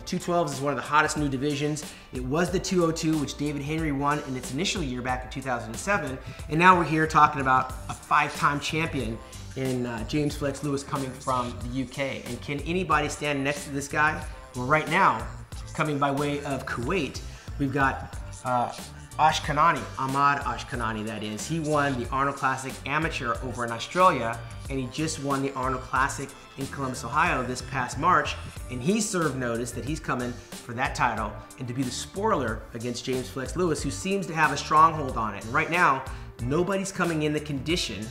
212s is one of the hottest new divisions. It was the 202, which David Henry won in its initial year back in 2007. And now we're here talking about a 5-time champion in James Flex Lewis coming from the UK. And can anybody stand next to this guy? Well, right now, coming by way of Kuwait, we've got Ashkanani, Ahmad Ashkanani that is. He won the Arnold Classic Amateur over in Australia, and he just won the Arnold Classic in Columbus, Ohio this past March, and he served notice that he's coming for that title and to be the spoiler against James Flex Lewis, who seems to have a stronghold on it. And right now, nobody's coming in the condition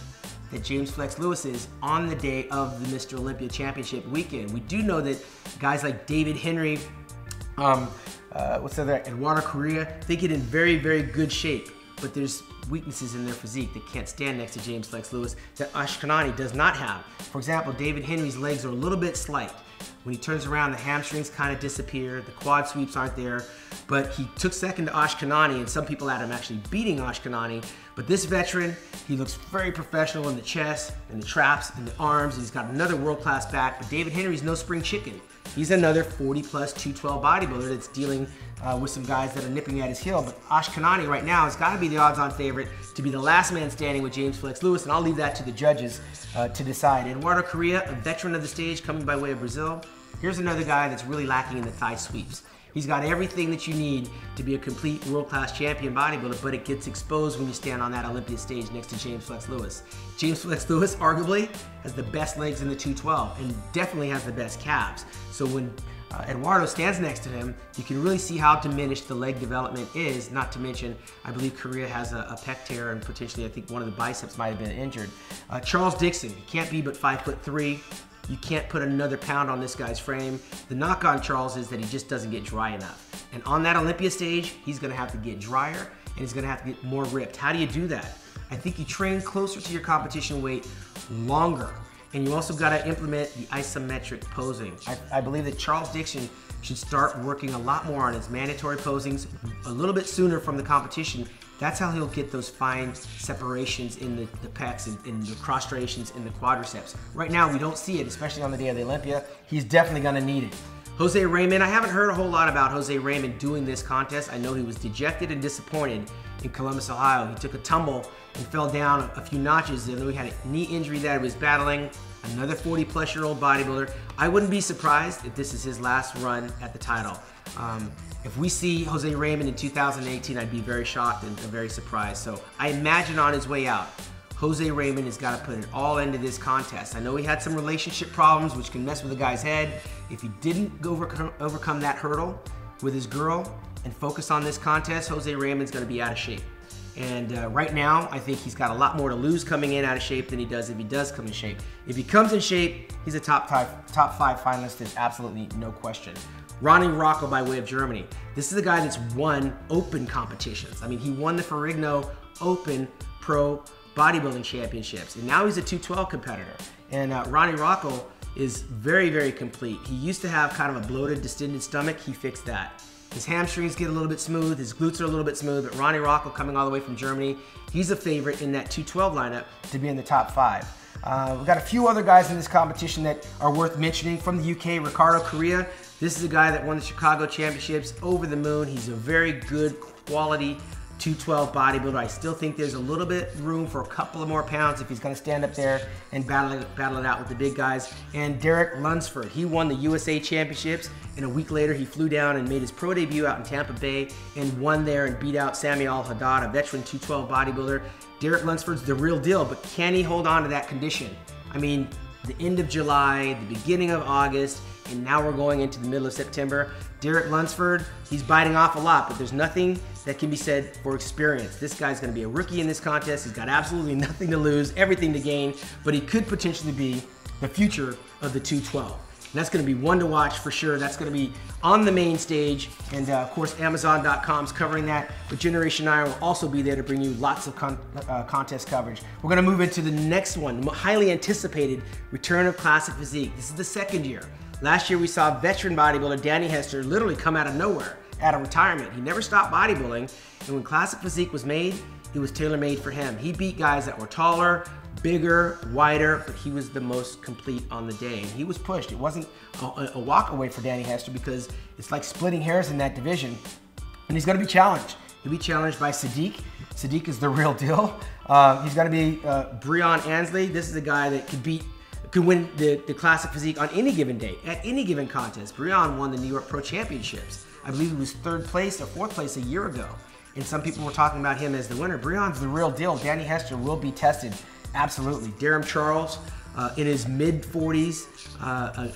that James Flex Lewis is on the day of the Mr. Olympia Championship weekend. We do know that guys like David Henry, Eduardo Korea, they get in very, very good shape, but there's weaknesses in their physique that can't stand next to James Flex Lewis that Ashkanani does not have. For example, David Henry's legs are a little bit slight. When he turns around, the hamstrings kind of disappear, the quad sweeps aren't there, but he took second to Ashkanani, and some people had him actually beating Ashkanani. But this veteran, he looks very professional in the chest, in the traps, in the arms, and he's got another world-class back. But David Henry's no spring chicken. He's another 40-plus 212 bodybuilder that's dealing with some guys that are nipping at his heel. But Ashkanani right now has got to be the odds-on favorite to be the last man standing with James Flex Lewis, and I'll leave that to the judges to decide. Eduardo Korea, a veteran of the stage coming by way of Brazil. Here's another guy that's really lacking in the thigh sweeps. He's got everything that you need to be a complete world-class champion bodybuilder, but it gets exposed when you stand on that Olympia stage next to James Flex Lewis. James Flex Lewis arguably has the best legs in the 212 and definitely has the best calves. So when Eduardo stands next to him, you can really see how diminished the leg development is, not to mention, I believe Korea has a pec tear and potentially I think one of the biceps might have been injured. Charles Dixon, he can't be but 5'3". You can't put another pound on this guy's frame. The knock on Charles is that he just doesn't get dry enough. And on that Olympia stage, he's gonna have to get drier and he's gonna have to get more ripped. How do you do that? I think you train closer to your competition weight longer. And you also gotta implement the isometric posing. I believe that Charles Dixon should start working a lot more on his mandatory posings a little bit sooner from the competition. That's how he'll get those fine separations in the pecs and the cross-striations in the quadriceps. Right now, we don't see it, especially on the day of the Olympia. He's definitely gonna need it. Jose Raymond, I haven't heard a whole lot about Jose Raymond doing this contest. I know he was dejected and disappointed in Columbus, Ohio. He took a tumble and fell down a few notches. And then we had a knee injury that he was battling. Another 40-plus-year-old bodybuilder. I wouldn't be surprised if this is his last run at the title. If we see Jose Raymond in 2018, I'd be very shocked and very surprised. So I imagine on his way out, Jose Raymond has got to put it all into this contest. I know he had some relationship problems, which can mess with a guy's head. If he didn't overcome that hurdle with his girl and focus on this contest, Jose Raymond's going to be out of shape. And right now, I think he's got a lot more to lose coming in out of shape than he does if he does come in shape. If he comes in shape, he's a top five finalist. There's absolutely no question. Ronnie Rocco by way of Germany. This is a guy that's won open competitions. I mean, he won the Ferrigno Open Pro Bodybuilding Championships, and now he's a 212 competitor. And Ronnie Rocco is very, very complete. He used to have kind of a bloated, distended stomach. He fixed that. His hamstrings get a little bit smooth, his glutes are a little bit smooth, but Ronnie Rocco coming all the way from Germany, he's a favorite in that 212 lineup to be in the top 5. We've got a few other guys in this competition that are worth mentioning. From the UK, Ricardo Correa. This is a guy that won the Chicago Championships, over the moon. He's a very good quality 212 bodybuilder. I still think there's a little bit room for a couple of more pounds if he's gonna stand up there and battle it out with the big guys. And Derek Lunsford, he won the USA Championships, and a week later he flew down and made his pro debut out in Tampa Bay and won there and beat out Samuel Haddad, a veteran 212 bodybuilder. Derek Lunsford's the real deal, but can he hold on to that condition? I mean, the end of July, the beginning of August, and now we're going into the middle of September. Derek Lunsford, he's biting off a lot, but there's nothing that can be said for experience. This guy's gonna be a rookie in this contest. He's got absolutely nothing to lose, everything to gain, but he could potentially be the future of the 212. And that's gonna be one to watch for sure. That's gonna be on the main stage, and of course, Amazon.com's covering that, but Generation Iron will also be there to bring you lots of contest coverage. We're gonna move into the next one, highly anticipated return of Classic Physique. This is the second year. Last year we saw veteran bodybuilder Danny Hester literally come out of nowhere, out of retirement. He never stopped bodybuilding, and when Classic Physique was made, it was tailor-made for him. He beat guys that were taller, bigger, wider, but he was the most complete on the day. And he was pushed. It wasn't a walk away for Danny Hester because it's like splitting hairs in that division. And he's gonna be challenged. He'll be challenged by Sadiq. Sadiq is the real deal. He's gonna be Brianna Ansley. This is a guy that could win the Classic Physique on any given day, at any given contest. Brianna won the New York Pro Championships. I believe he was 3rd place or 4th place a year ago. And some people were talking about him as the winner. Brianna's the real deal. Danny Hester will be tested, absolutely. Durham Charles, in his mid-40s,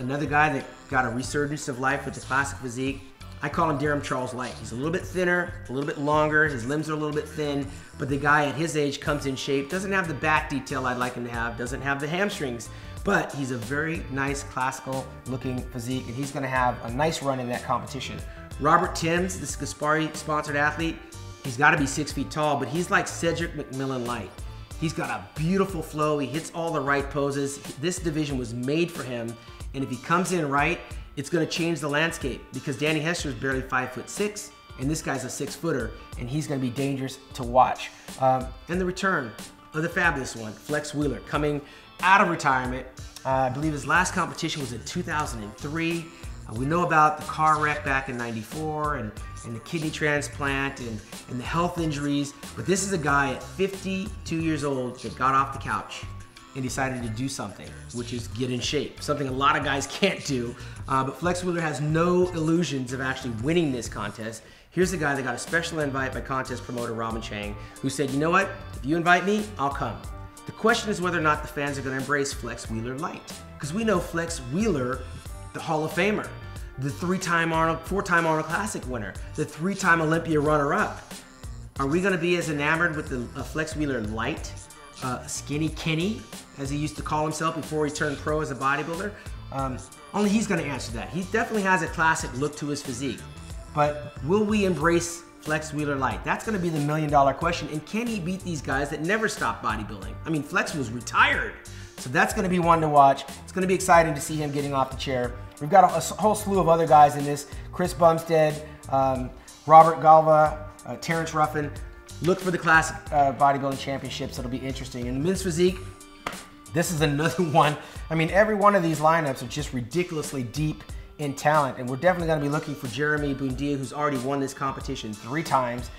another guy that got a resurgence of life with the Classic Physique. I call him Durham Charles Light. He's a little bit thinner, a little bit longer, his limbs are a little bit thin, but the guy at his age comes in shape, doesn't have the back detail I'd like him to have, doesn't have the hamstrings, but he's a very nice classical looking physique, and he's gonna have a nice run in that competition. Robert Timms, this Gaspari sponsored athlete, he's gotta be 6 feet tall, but he's like Cedric McMillan Light. He's got a beautiful flow, he hits all the right poses. This division was made for him, and if he comes in right, it's gonna change the landscape because Danny Hester is barely 5'6", and this guy's a 6-footer, and he's gonna be dangerous to watch. And the return of the fabulous one, Flex Wheeler, coming out of retirement. I believe his last competition was in 2003. We know about the car wreck back in '94 and the kidney transplant and the health injuries, but this is a guy at 52 years old that got off the couch and decided to do something, which is get in shape, something a lot of guys can't do. But Flex Wheeler has no illusions of actually winning this contest. Here's a guy that got a special invite by contest promoter Robin Chang, who said, you know what, if you invite me, I'll come. The question is whether or not the fans are gonna embrace Flex Wheeler Light, because we know Flex Wheeler, the Hall of Famer, the 4-time Arnold Classic winner, the 3-time Olympia runner-up. Are we gonna be as enamored with the Flex Wheeler Light, Skinny Kenny, as he used to call himself before he turned pro as a bodybuilder? Only he's gonna answer that. He definitely has a classic look to his physique, but will we embrace Flex Wheeler Light? That's gonna be the $1,000,000 question, and can he beat these guys that never stopped bodybuilding? I mean, Flex was retired, so that's gonna be one to watch. It's gonna be exciting to see him getting off the chair. We've got a whole slew of other guys in this. Chris Bumstead, Robert Galva, Terrence Ruffin. Look for the Classic Bodybuilding Championships. It'll be interesting. In the men's physique, this is another one. I mean, every one of these lineups are just ridiculously deep in talent, and we're definitely gonna be looking for Jeremy Bundia, who's already won this competition 3 times.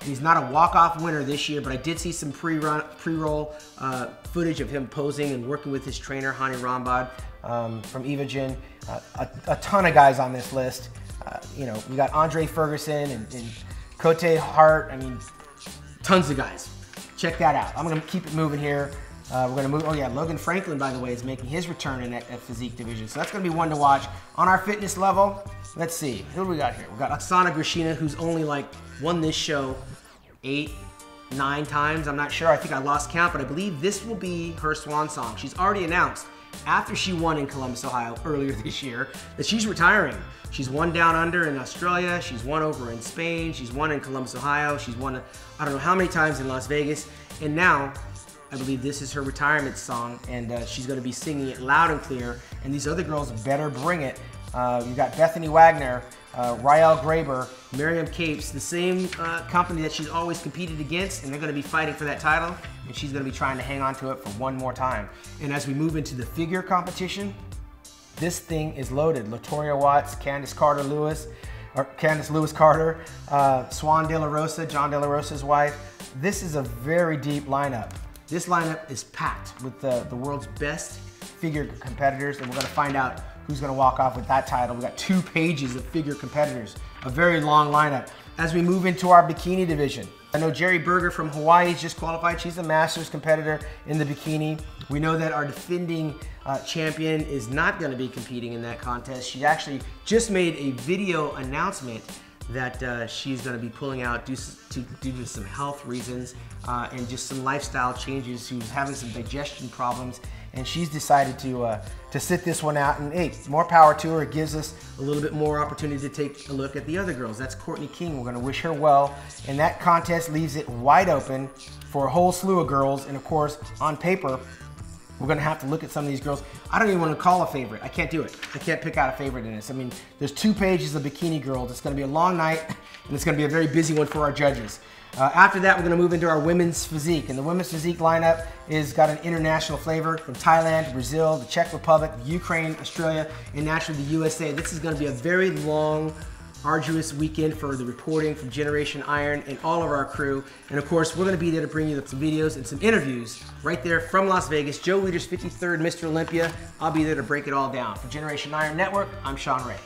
He's not a walk-off winner this year, but I did see some pre-roll footage of him posing and working with his trainer, Hani Rambha, from Evogen. A ton of guys on this list. You know, we got Andre Ferguson and Cote Hart. I mean, tons of guys. Check that out. I'm gonna keep it moving here. We're gonna move, oh yeah, Logan Franklin, by the way, is making his return in that physique division. So that's gonna be one to watch. On our fitness level, let's see, who do we got here? We got Oksana Grishina, who's only like won this show 8, 9 times. I'm not sure, I think I lost count, but I believe this will be her swan song. She's already announced, after she won in Columbus, Ohio earlier this year, that she's retiring. She's won down under in Australia, she's won over in Spain, she's won in Columbus, Ohio, she's won I don't know how many times in Las Vegas, and now I believe this is her retirement song, and she's gonna be singing it loud and clear, and these other girls better bring it. You've got Bethany Wagner, Rael Graber, Miriam Capes, the same company that she's always competed against, and they're gonna be fighting for that title, and she's gonna be trying to hang on to it for one more time. And as we move into the figure competition, this thing is loaded. Latoya Watts, Candice Lewis Carter, Swan De La Rosa, John De La Rosa's wife. This is a very deep lineup. This lineup is packed with the world's best figure competitors, and we're gonna find out who's gonna walk off with that title. We got 2 pages of figure competitors, a very long lineup. As we move into our bikini division, I know Jerry Berger from Hawaii is just qualified. She's a Masters competitor in the bikini. We know that our defending champion is not gonna be competing in that contest. She actually just made a video announcement that she's going to be pulling out due to some health reasons and just some lifestyle changes. She was having some digestion problems, and she's decided to sit this one out. And hey, more power to her. It gives us a little bit more opportunity to take a look at the other girls. That's Courtney King. We're going to wish her well, and that contest leaves it wide open for a whole slew of girls. And of course, on paper, We're gonna have to look at some of these girls. I don't even want to call a favorite. I can't do it. I can't pick out a favorite in this. I mean, there's 2 pages of bikini girls. It's gonna be a long night, and it's gonna be a very busy one for our judges. After that, we're gonna move into our women's physique. And the women's physique lineup is got an international flavor from Thailand, Brazil, the Czech Republic, Ukraine, Australia, and naturally the USA. This is gonna be a very long, arduous weekend for the reporting from Generation Iron and all of our crew. And of course, we're gonna be there to bring you some videos and some interviews right there from Las Vegas. Joe Leader's 53rd Mr. Olympia. I'll be there to break it all down. For Generation Iron Network, I'm Shawn Ray.